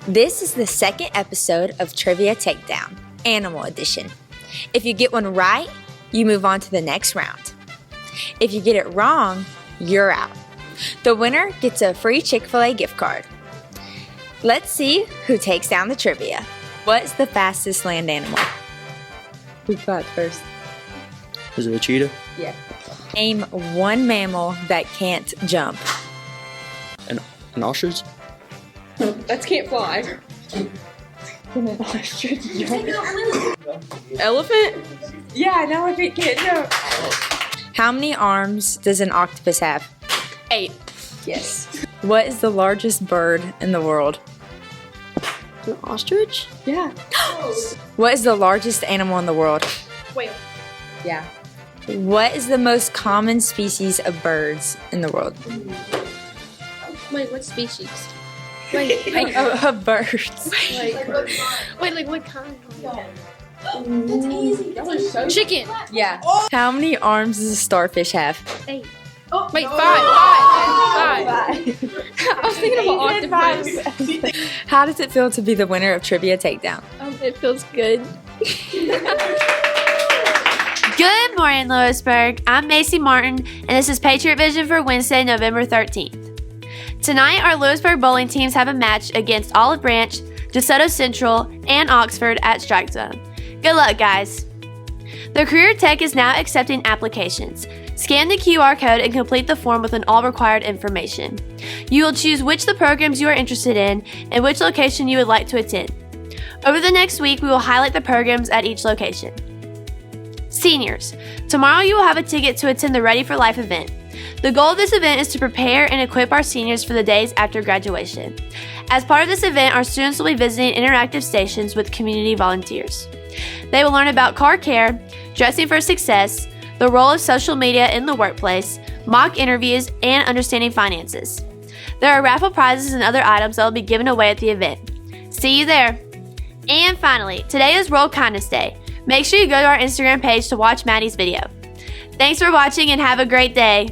This is the second episode of Trivia Takedown, Animal Edition. If you get one right, you move on to the next round. If you get it wrong, you're out. The winner gets a free Chick-fil-A gift card. Let's see who takes down the trivia. What's the fastest land animal? Who got first? Is it a cheetah? Yeah. Name one mammal that can't jump. An ostrich? That can't fly. Can an ostrich jump? Elephant? Yeah, an elephant can't jump. How many arms does an octopus have? 8. Yes. What is the largest bird in the world? An ostrich? Yeah. What is the largest animal in the world? Whale. Yeah. What is the most common species of birds in the world? Wait, what species? Wait, Of birds. like what kind? That's easy. Chicken. Yeah. How many arms does a starfish have? 8. Oh, wait, 5. I was thinking of an octopus. How does it feel to be the winner of Trivia Takedown? It feels good. Good morning, Lewisburg. I'm Macy Martin, and this is Patriot Vision for Wednesday, November 13th. Tonight, our Lewisburg bowling teams have a match against Olive Branch, DeSoto Central, and Oxford at Strike Zone. Good luck, guys. The Career Tech is now accepting applications. Scan the QR code and complete the form with all required information. You will choose which the programs you are interested in and which location you would like to attend. Over the next week, we will highlight the programs at each location. Seniors, tomorrow you will have a ticket to attend the Ready for Life event. The goal of this event is to prepare and equip our seniors for the days after graduation. As part of this event, our students will be visiting interactive stations with community volunteers. They will learn about car care, dressing for success, the role of social media in the workplace, mock interviews, and understanding finances. There are raffle prizes and other items that will be given away at the event. See you there. And finally, today is World Kindness Day. Make sure you go to our Instagram page to watch Maddie's video. Thanks for watching and have a great day.